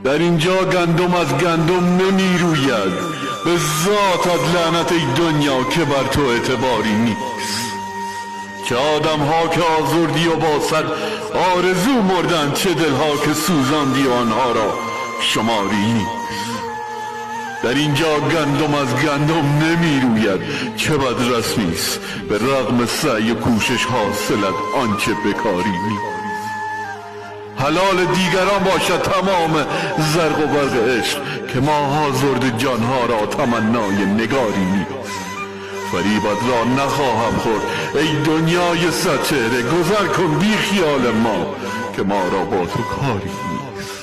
در اینجا گندم از گندم نمی روید، به ذاتت لعنت ای دنیا که بر تو اعتباری نیست. چه آدم ها که آزردی و با صد آرزو مردن، چه دلها که سوزاندی و آنها را شماری نیست. در اینجا گندم از گندم نمی روید، چه بد رسمی است به رغم سعی و کوشش حاصلت آنچه بکاری نیست. حلال دیگران باشد تمام زرق و برق عشق، که ما آزرد جانها را تمنای نگاری نیست. فریبت را نخواهم خورد ای دنیای صد چهره، گذر کن بی خیال ما که ما را با تو کاری نیست.